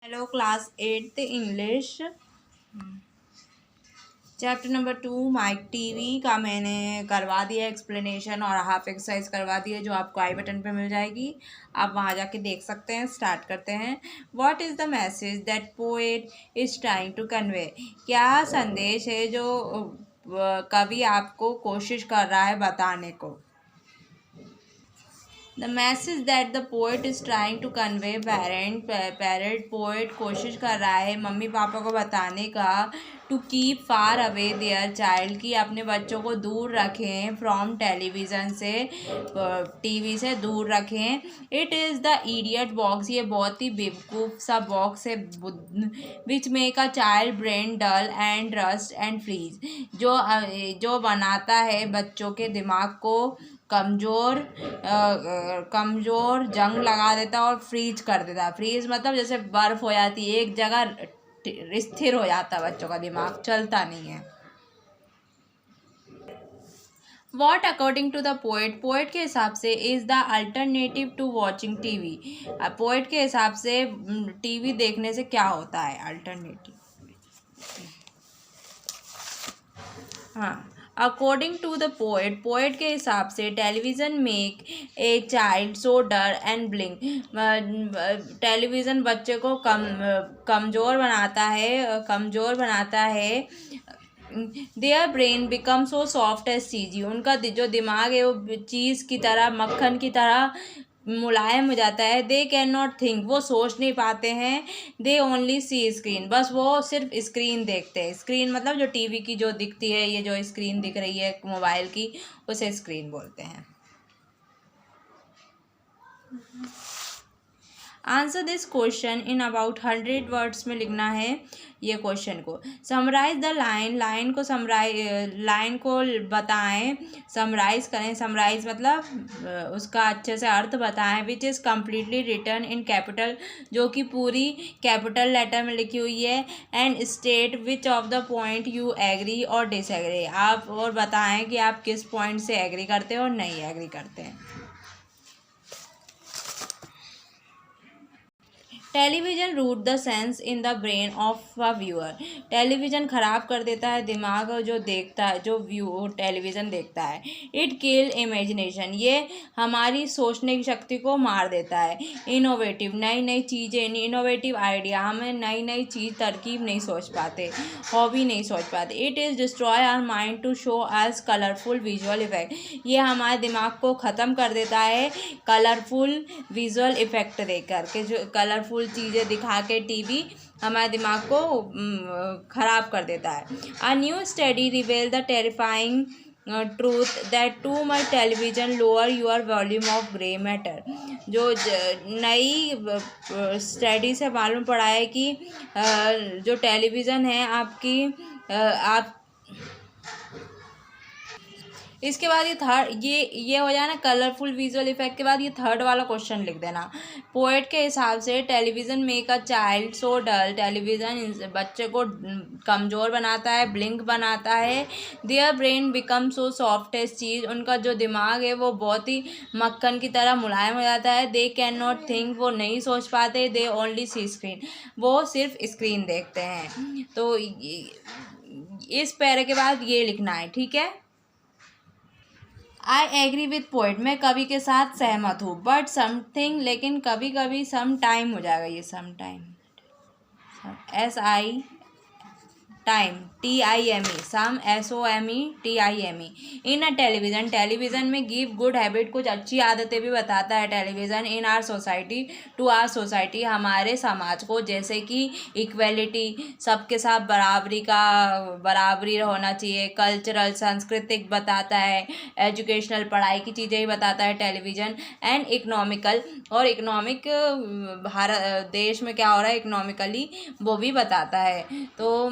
Hello class 8th English chapter number 2 Mike TV का मैंने करवा दिया एक्सप्लेनेशन और हाफ एक्सरसाइज करवा दी है जो आपको आई बटन पे मिल जाएगी। आप वहाँ जाके देख सकते हैं। स्टार्ट करते हैं। What is the message that poet is trying to convey. क्या संदेश है जो कवि आपको कोशिश कर रहा है बताने को। The message that the poet is trying to convey parent poet कोशिश कर रहा है मम्मी पापा को बताने का to keep far away their child कि अपने बच्चों को दूर रखें फ्रॉम टेलीविज़न से, टीवी से दूर रखें। It is the idiot box, ये बहुत ही बेवकूफ़ सा बॉक्स है which make a child brain dull and rust and freeze, जो बनाता है बच्चों के दिमाग को कमज़ोर जंग लगा देता और फ्रीज कर देता। फ्रीज मतलब जैसे बर्फ़ हो जाती है, एक जगह स्थिर हो जाता है बच्चों का दिमाग, चलता नहीं है। What according to the poet, poet के हिसाब से is the alternative to watching TV. Poet के हिसाब से टीवी देखने से क्या होता है अल्टरनेटिव। हाँ, according to the poet, poet के हिसाब से television make a child so dull and blind, television बच्चे को कमज़ोर बनाता है। Their brain become so soft as cheese, उनका जो दिमाग है वो चीज़ की तरह, मक्खन की तरह मुलायम हो जाता है। दे कैन नॉट थिंक, वो सोच नहीं पाते हैं। दे ओनली सी स्क्रीन, बस वो सिर्फ स्क्रीन देखते हैं। स्क्रीन मतलब जो टीवी की जो दिखती है, ये जो स्क्रीन दिख रही है मोबाइल की, उसे स्क्रीन बोलते हैं। Answer this question in about 100 words में लिखना है ये क्वेश्चन को। समराइज द लाइन, लाइन को बताएं, समराइज करें। समराइज मतलब उसका अच्छे से अर्थ बताएं। Which is completely written in capital, जो कि पूरी कैपिटल लेटर में लिखी हुई है। And state which of the point you agree और डिसएग्री, आप और बताएं कि आप किस पॉइंट से एग्री करते हैं और नहीं एग्री करते हैं। Television root the sense in the brain of a viewer, television ख़राब कर देता है दिमाग जो देखता है, जो टेलीविज़न देखता है। इट किल इमेजिनेशन, ये हमारी सोचने की शक्ति को मार देता है। इनोवेटिव, नई नई चीज़ें, इनोवेटिव आइडिया, हमें नई नई चीज़ तरकीब नहीं सोच पाते, हॉबी नहीं सोच पाते। It is destroy our mind to show as colourful visual effect, ये हमारे दिमाग को ख़त्म कर देता है कलरफुल विजुअल इफेक्ट दे करके, जो कलरफुल चीज़ें दिखा के टीवी हमारे दिमाग को ख़राब कर देता है। A new study रिवेल the terrifying truth that too much television lower your volume of grey matter, जो नई स्टडी से मालूम पड़ा है कि जो टेलीविज़न है आपकी आप इसके बाद ये थर्ड, ये हो जाए ना कलरफुल विजुअल इफेक्ट के बाद ये थर्ड वाला क्वेश्चन लिख देना। पोएट के हिसाब से television make a child so dull, television बच्चे को कमज़ोर बनाता है, ब्लिंक बनाता है। Their brain become so soft as cheese, उनका जो दिमाग है वो बहुत ही मक्खन की तरह मुलायम हो जाता है। दे कैन नॉट थिंक, वो नहीं सोच पाते। दे ओनली सी स्क्रीन, वो सिर्फ स्क्रीन देखते हैं। तो इस पैरे के बाद ये लिखना है, ठीक है। आई एग्री विथ पोइट, मैं कवि के साथ सहमत हूँ। बट समथिंग, लेकिन कभी कभी सम टाइम हो जाएगा ये some time, SI time TIME, some SOME TIME। In a television, television में गिव गुड हैबिट, कुछ अच्छी आदतें भी बताता है television. In our society, to our society, हमारे समाज को, जैसे कि इक्वलिटी, सबके साथ बराबरी होना चाहिए। कल्चरल, सांस्कृतिक बताता है। एजुकेशनल, पढ़ाई की चीज़ें ही बताता है टेलीविज़न। एंड इकोनॉमिकल, और इकोनॉमिक भारत देश में क्या हो रहा है इकोनॉमिकली वो भी बताता है। तो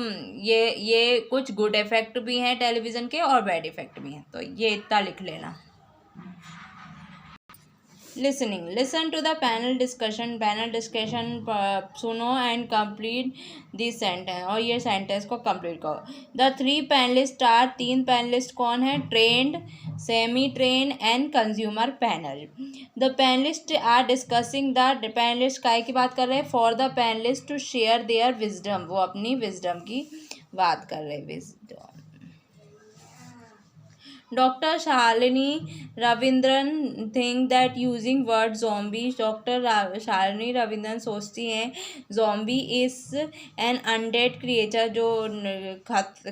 ये कुछ गुड इफेक्ट भी हैं टेलीविज़न के और बैड इफेक्ट भी हैं, तो ये इतना लिख लेना। Listening, listen to the panel discussion सुनो एंड कंप्लीट दिस सेंटेंस, और ये सेंटेंस को कंप्लीट करो। द थ्री पैनलिस्ट आर, तीन पैनलिस्ट कौन है? Trained, semi trained and consumer panel. The panelist are discussing, the panelist काय की बात कर रहे हैं? For the panelist to share their wisdom, वो अपनी विजडम की बात कर रहे हैं, wisdom. Doctor Shalini Ravindran think that using word zombie, doctor Shalini Ravindran सोचती हैं zombie is an undead creature, जो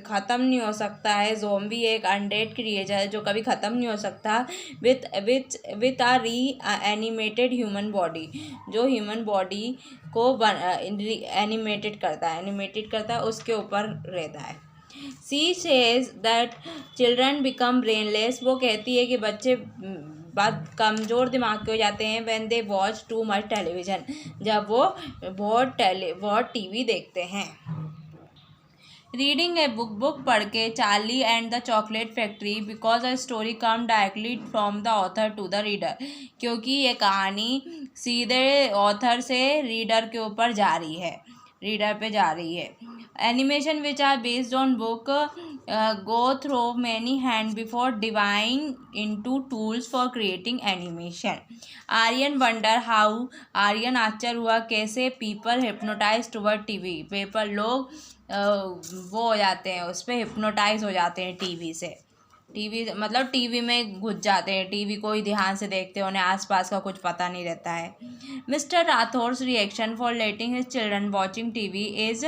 ख़त्म नहीं हो सकता है। zombie एक अनडेड क्रिएचर है जो कभी ख़त्म नहीं हो सकता। विथ आ री एनिमेटेड ह्यूमन बॉडी, जो ह्यूमन बॉडी को एनिमेटेड करता है उसके ऊपर रहता है। She says that children become brainless, वो कहती है कि बच्चे बहुत कमज़ोर दिमाग के हो जाते हैं when they watch too much television, जब वो बहुत टीवी देखते हैं। रीडिंग ए बुक पढ़ के Charlie and the Chocolate Factory, because a story come directly from the author to the reader, क्योंकि ये कहानी सीधे ऑथर से रीडर के ऊपर जा रही है, रीडर पे जा रही है। Animation which are based on book go through many hand before divine into tools for creating animation. Aryan wonder how, Aryan आश्चर्य हुआ कैसे people hypnotize toward TV, paper लोग वो हो जाते हैं, उस पर हिप्नोटाइज हो जाते हैं टीवी से। टीवी मतलब टीवी में घुस जाते हैं, टीवी को ही ध्यान से देखते हैं, उन्हें आसपास का कुछ पता नहीं रहता है। Mister Rathore's reaction for letting his children watching TV is,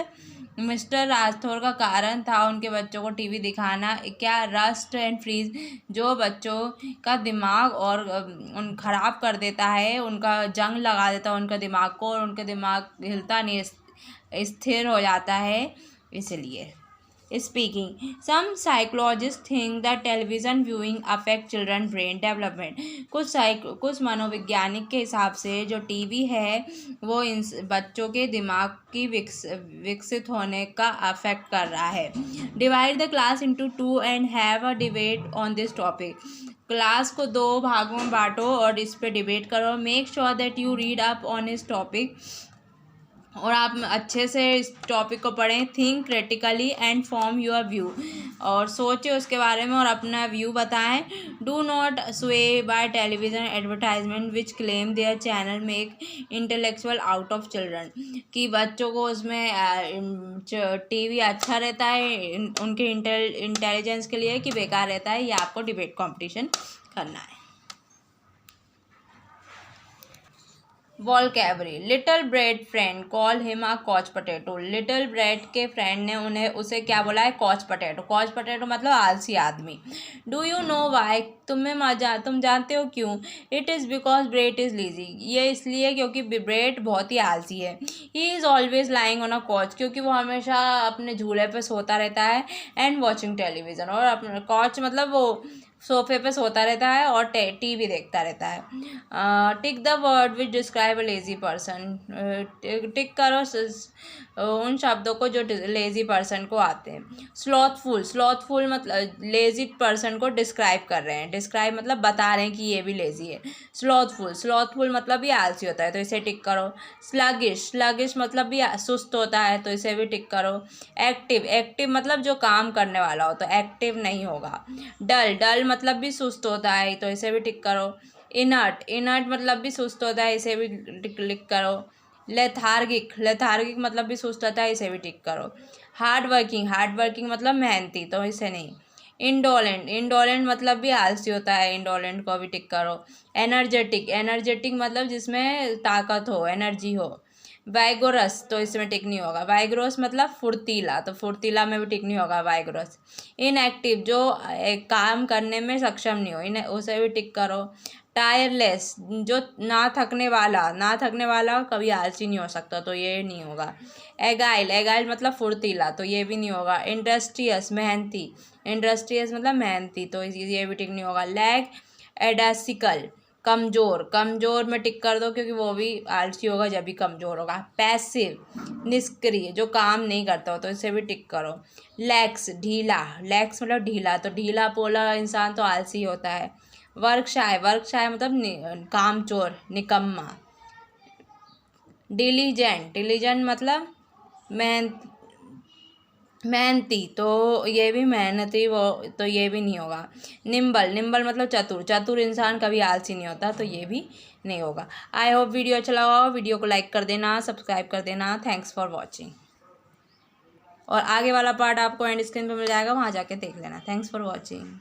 mister Rathore का कारण था उनके बच्चों को टीवी दिखाना क्या? रस्ट एंड फ्रीज, जो बच्चों का दिमाग और उन ख़राब कर देता है, उनका जंग लगा देता है उनका दिमाग को, और उनका दिमाग हिलता नहीं, स्थिर हो जाता है, इसलिए। Speaking, some psychologist think that television viewing affect children brain development, कुछ मनोवैज्ञानिक के हिसाब से जो टीवी है वो इन बच्चों के दिमाग की विकसित होने का अफेक्ट कर रहा है। Divide the class into two and have a debate on this topic, class को 2 भागों में बांटो और इस पे डिबेट करो। Make sure that you read up on इस टॉपिक, और आप अच्छे से इस टॉपिक को पढ़ें। Think critically and form your view, और सोचें उसके बारे में और अपना व्यू बताएं। Do not sway by television advertisement which claim their channel make intellectual out of children, कि बच्चों को उसमें टीवी अच्छा रहता है उनके इंटेलिजेंस के लिए कि बेकार रहता है, ये आपको डिबेट कॉम्पिटिशन करना है। Vocabulary, little Brad friend call him a couch potato, little Brad के फ्रेंड ने उसे क्या बोला है? कॉच पोटैटो। कॉच पोटैटो मतलब आलसी आदमी। डू यू नो वाई, तुम जानते हो क्यों? It is because bread is lazy, ये इसलिए क्योंकि ब्रेड बहुत ही आलसी है। He is always lying on a couch, क्योंकि वो हमेशा अपने झूले पे सोता रहता है। एंड वॉचिंग टेलीविज़न, और अपना कॉच मतलब वो सोफे पे सोता रहता है और टीवी देखता रहता है। Tick the word which describe a lazy person, tick करो उन शब्दों को जो लेजी पर्सन को आते हैं। स्लॉथफुल मतलब लेजी पर्सन को डिस्क्राइब कर रहे हैं, डिस्क्राइब मतलब बता रहे हैं कि ये भी लेजी है। स्लॉथफुल मतलब भी आलसी होता है, तो इसे टिक करो। स्लगिश मतलब भी सुस्त होता है, तो इसे भी टिक करो। एक्टिव मतलब जो काम करने वाला हो, तो एक्टिव नहीं होगा। डल मतलब भी सुस्त होता है, तो इसे भी टिक करो। इनर्ट मतलब भी सुस्त होता है, इसे भी टिक करो। लेथार्गिक मतलब भी सुस्त होता है, इसे भी टिक करो। हार्ड वर्किंग मतलब मेहनती, तो इसे नहीं। इंडोलेंट मतलब भी आलसी होता है, इंडोलेंट को भी टिक करो। एनर्जेटिक मतलब जिसमें ताकत हो, एनर्जी हो। वाइगोरस, तो इसमें टिक नहीं होगा। वाइग्रोस मतलब फुर्तीला, तो फुर्तीला में भी टिक नहीं होगा वाइग्रोस। इनएक्टिव जो काम करने में सक्षम नहीं हो, उसे भी टिक करो। टायरलेस जो ना थकने वाला कभी आलसी नहीं हो सकता, तो ये नहीं होगा। एगाइल मतलब फुर्तीला, तो ये भी नहीं होगा। इंडस्ट्रियस मतलब मेहनती, तो ये भी टिक नहीं होगा। लैग एडासिकल कमज़ोर में टिक कर दो, क्योंकि वो भी आलसी होगा जब भी कमज़ोर होगा। पैसिव निष्क्रिय जो काम नहीं करता हो, तो इसे भी टिक करो। लैक्स मतलब ढीला, तो ढीला पोला इंसान तो आलसी होता है। वर्क शाय मतलब कामचोर, निकम्मा। डिलीजेंट मतलब मेहनती, तो ये भी मेहनती, वो तो ये भी नहीं होगा। निम्बल मतलब चतुर इंसान कभी आलसी नहीं होता, तो ये भी नहीं होगा। आई होप वीडियो अच्छा लगा हो, वीडियो को लाइक कर देना, सब्सक्राइब कर देना। Thanks for watching. और आगे वाला पार्ट आपको एंड स्क्रीन पर मिल जाएगा, वहाँ जाके देख लेना। Thanks for watching.